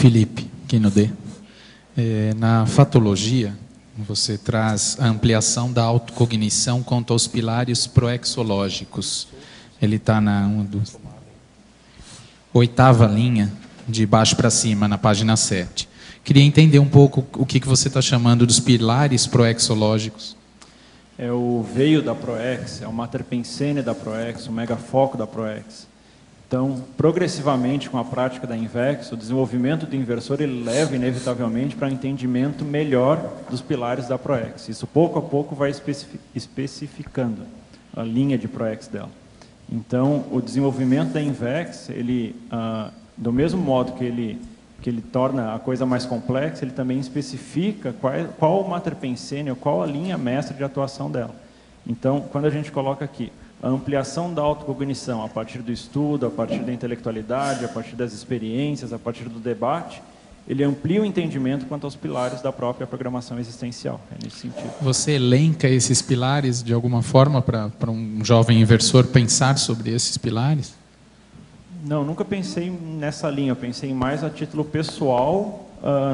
Felipe Quinodê. Na fatologia, você traz a ampliação da autocognição quanto aos pilares proexológicos. Ele está na 8ª linha, de baixo para cima, na página 7. Queria entender um pouco o que você está chamando dos pilares proexológicos. É o veio da Proex, é o mater pensene da Proex, o megafoco da Proex. Então, progressivamente, com a prática da Invex, o desenvolvimento do inversor ele leva, inevitavelmente, para um entendimento melhor dos pilares da Proex. Isso, pouco a pouco, vai especificando a linha de Proex dela. Então, o desenvolvimento da Invex, ele, do mesmo modo que ele torna a coisa mais complexa, ele também especifica qual o mater pensene, ou qual a linha mestra de atuação dela. Então, quando a gente coloca aqui a ampliação da autocognição a partir do estudo, a partir da intelectualidade, a partir das experiências, a partir do debate, ele amplia o entendimento quanto aos pilares da própria programação existencial. É nesse sentido. Você elenca esses pilares de alguma forma para um jovem inversor pensar sobre esses pilares? Não, nunca pensei nessa linha. Eu pensei mais a título pessoal,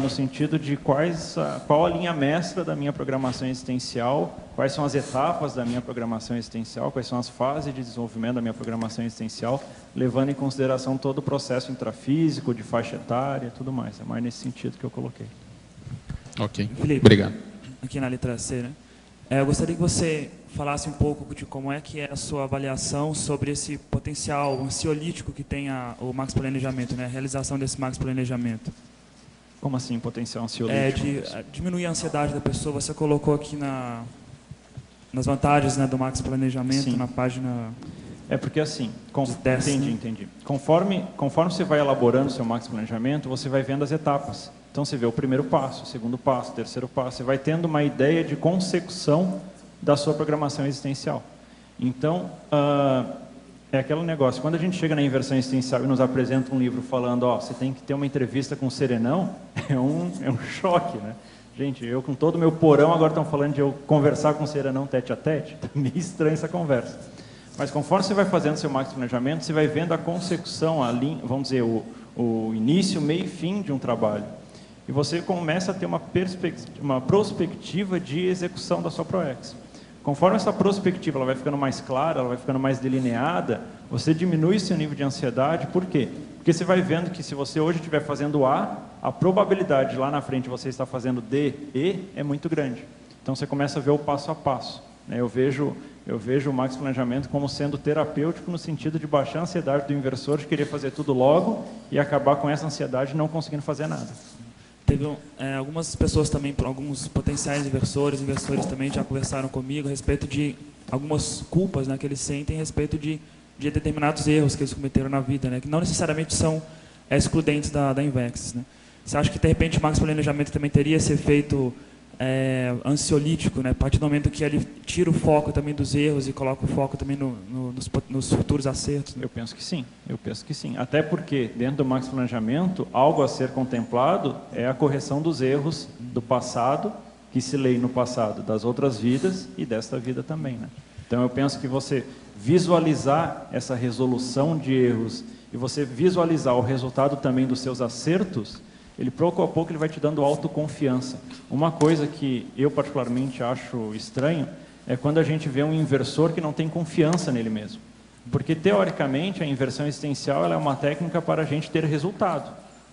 no sentido de qual a linha mestra da minha programação existencial, quais são as etapas da minha programação existencial, quais são as fases de desenvolvimento da minha programação existencial, levando em consideração todo o processo intrafísico, de faixa etária, tudo mais. É mais nesse sentido que eu coloquei. Ok, Felipe, obrigado. Aqui na letra C, né? Eu gostaria que você falasse um pouco de como é que é a sua avaliação sobre esse potencial ansiolítico que tem o Max Planejamento, né? A realização desse Max Planejamento. Como assim, potencial ansiolítico? De diminuir a ansiedade da pessoa. Você colocou aqui nas vantagens, né, do Max Planejamento, sim, na página... É porque assim, 10, entendi. Conforme você vai elaborando o seu Max Planejamento, você vai vendo as etapas. Então você vê o primeiro passo, o segundo passo, o terceiro passo. Você vai tendo uma ideia de consecução da sua programação existencial. Então, é aquele negócio. Quando a gente chega na inversão existencial e nos apresenta um livro falando, você tem que ter uma entrevista com o Serenão, é um choque, né? Gente, eu com todo o meu porão agora estão falando de eu conversar com o Serenão tete a tete. Tá meio estranha essa conversa. Mas conforme você vai fazendo seu Max Planejamento, você vai vendo a consecução, vamos dizer, o início, meio e fim de um trabalho. E você começa a ter uma prospectiva de execução da sua Proex. Conforme essa prospectiva ela vai ficando mais clara, ela vai ficando mais delineada, você diminui seu nível de ansiedade. Por quê? Porque você vai vendo que se você hoje estiver fazendo A, a probabilidade de lá na frente você estar fazendo D, E, é muito grande. Então você começa a ver o passo a passo. Eu vejo o Max Planejamento como sendo terapêutico no sentido de baixar a ansiedade do inversor, de querer fazer tudo logo e acabar com essa ansiedade não conseguindo fazer nada. Teve algumas pessoas também, alguns potenciais inversores também já conversaram comigo a respeito de algumas culpas, né, que eles sentem a respeito de determinados erros que eles cometeram na vida, né, que não necessariamente são excludentes da Invex, né. Você acha que, de repente, o Max Planejamento também teria esse efeito ansiolítico, né, a partir do momento que ele tira o foco também dos erros e coloca o foco também nos futuros acertos? Né? Eu penso que sim. Até porque, dentro do Max Planejamento, algo a ser contemplado é a correção dos erros do passado, que se lê no passado das outras vidas e desta vida também. Né? Então, eu penso que você visualizar essa resolução de erros e você visualizar o resultado também dos seus acertos, ele pouco a pouco ele vai te dando autoconfiança. Uma coisa que eu particularmente acho estranho é quando a gente vê um inversor que não tem confiança nele mesmo. Porque, teoricamente, a inversão existencial ela é uma técnica para a gente ter resultado.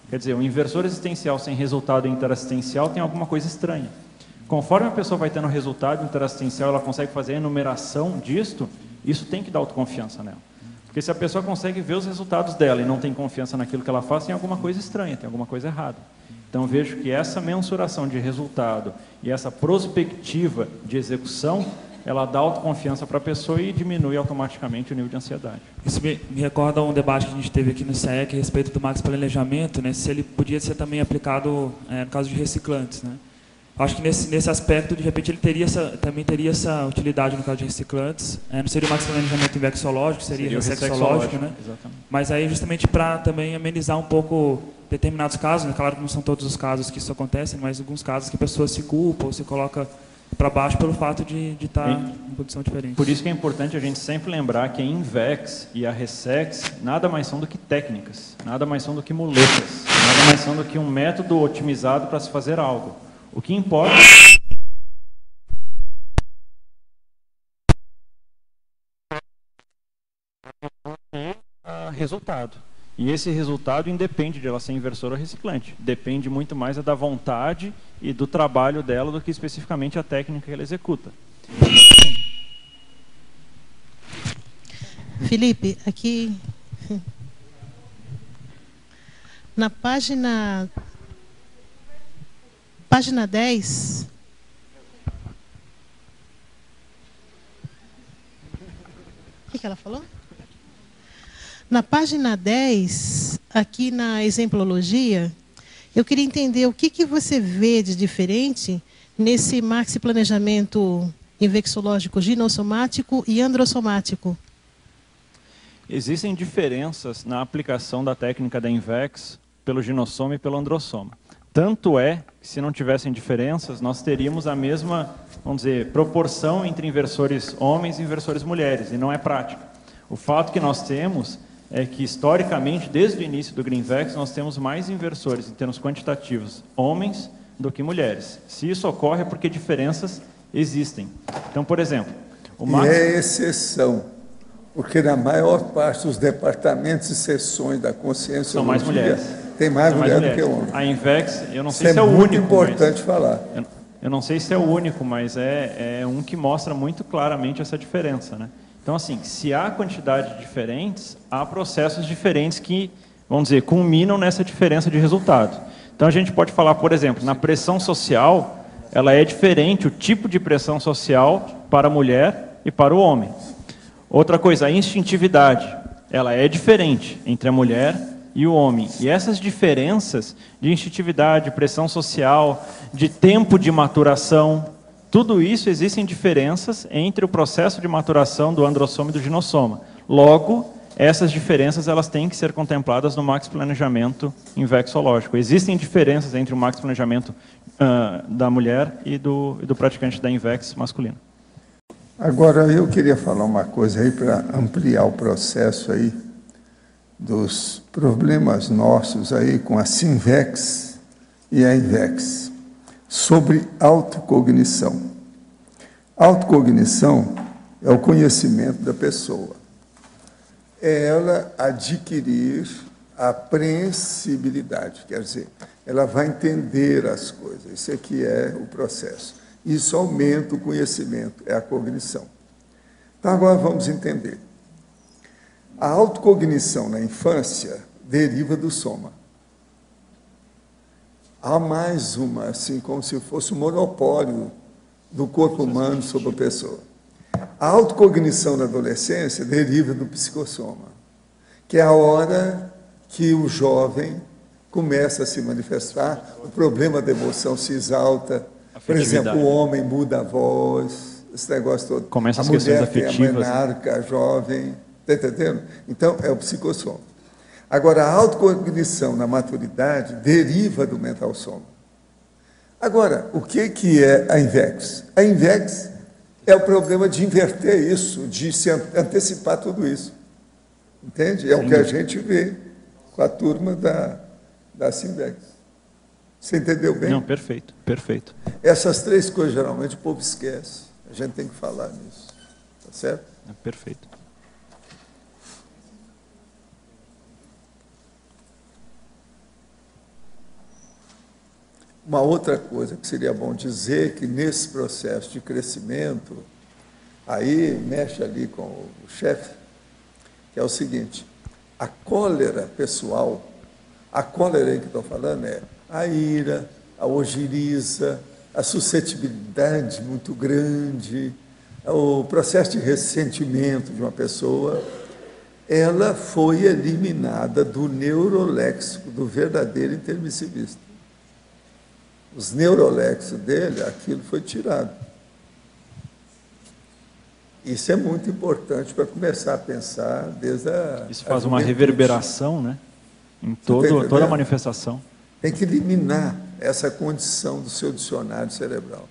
Quer dizer, um inversor existencial sem resultado interassistencial tem alguma coisa estranha. Conforme a pessoa vai tendo resultado interassistencial, ela consegue fazer a enumeração disto, isso tem que dar autoconfiança nela. Porque se a pessoa consegue ver os resultados dela e não tem confiança naquilo que ela faz, tem alguma coisa estranha, tem alguma coisa errada. Então, vejo que essa mensuração de resultado e essa prospectiva de execução, ela dá autoconfiança para a pessoa e diminui automaticamente o nível de ansiedade. Isso me recorda um debate que a gente teve aqui no SEC a respeito do Max Planejamento, né, se ele podia ser também aplicado no caso de reciclantes, né? Acho que nesse aspecto, de repente, ele também teria essa utilidade no caso de reciclantes. Não seria o Max Planejamento invexológico, seria ressexológico, né? Exatamente. Mas aí justamente para também amenizar um pouco determinados casos, né? Claro que não são todos os casos que isso acontece, mas alguns casos que a pessoa se culpa ou se coloca para baixo pelo fato de estar em condição diferente. Por isso que é importante a gente sempre lembrar que a Invex e a Ressex nada mais são do que técnicas, nada mais são do que muletas, nada mais são do que um método otimizado para se fazer algo. O que importa é o resultado. E esse resultado independe de ela ser inversora ou reciclante. Depende muito mais da vontade e do trabalho dela do que especificamente a técnica que ela executa. Felipe, aqui na página 10. O que ela falou? Na página 10, aqui na exemplologia, eu queria entender o que você vê de diferente nesse maxi-planejamento invexológico ginossomático e androssomático. Existem diferenças na aplicação da técnica da Invex pelo ginossoma e pelo androssoma. Tanto é que, se não tivessem diferenças, nós teríamos a mesma, vamos dizer, proporção entre inversores homens e inversores mulheres, e não é prática. O fato que nós temos é que, historicamente, desde o início do Greenvex, nós temos mais inversores, em termos quantitativos, homens do que mulheres. Se isso ocorre, é porque diferenças existem. Então, por exemplo... E é exceção, porque na maior parte dos departamentos e seções da consciência são mais mulheres. Tem mais mulher do que homem. A Invex, eu não sei se é o único. É muito importante falar. Eu não sei se é o único, mas é um que mostra muito claramente essa diferença, né? Então, assim, se há quantidade de diferentes, há processos diferentes que, vamos dizer, culminam nessa diferença de resultado. Então, a gente pode falar, por exemplo, na pressão social, ela é diferente, o tipo de pressão social para a mulher e para o homem. Outra coisa, a instintividade, ela é diferente entre a mulher e o homem. E essas diferenças de instintividade, pressão social, de tempo de maturação, tudo isso, existem diferenças entre o processo de maturação do androssoma e do ginossoma. Logo, essas diferenças elas têm que ser contempladas no maxi-planejamento invexológico. Existem diferenças entre o maxi-planejamento da mulher e do praticante da Invex masculino. Agora, eu queria falar uma coisa aí para ampliar o processo aí dos problemas nossos aí com a Sinvex e a Invex. Sobre autocognição. Autocognição é o conhecimento da pessoa. É ela adquirir a apreensibilidade, quer dizer, ela vai entender as coisas. Isso aqui é o processo. Isso aumenta o conhecimento, é a cognição. Então, agora vamos entender. A autocognição na infância deriva do soma. Há mais uma, assim, como se fosse um monopólio do corpo humano sobre a pessoa. A autocognição na adolescência deriva do psicossoma, que é a hora que o jovem começa a se manifestar, o problema da emoção se exalta. Por exemplo, o homem muda a voz, esse negócio todo. Começa as questões afetivas. A mulher tem a menarca, a jovem, está entendendo? Então, é o psicossoma. Agora, a autocognição na maturidade deriva do mental soma. Agora, o que é a Invex? A Invex é o problema de inverter isso, de se antecipar tudo isso. Entende? É o que a gente vê com a turma da Sinvex. Você entendeu bem? Não, perfeito, perfeito. Essas três coisas, geralmente, o povo esquece. A gente tem que falar nisso. Tá certo? É perfeito. Uma outra coisa que seria bom dizer, que nesse processo de crescimento, aí mexe ali com o chefe, que é o seguinte, a cólera pessoal, a cólera aí que estou falando é a ira, a ojeriza, a suscetibilidade muito grande, o processo de ressentimento de uma pessoa, ela foi eliminada do neuroléxico do verdadeiro intermissivista. Os neuroléxicos dele, aquilo foi tirado. Isso é muito importante para começar a pensar desde a... Isso faz uma reverberação, né? Em toda a manifestação. Tem que eliminar essa condição do seu dicionário cerebral.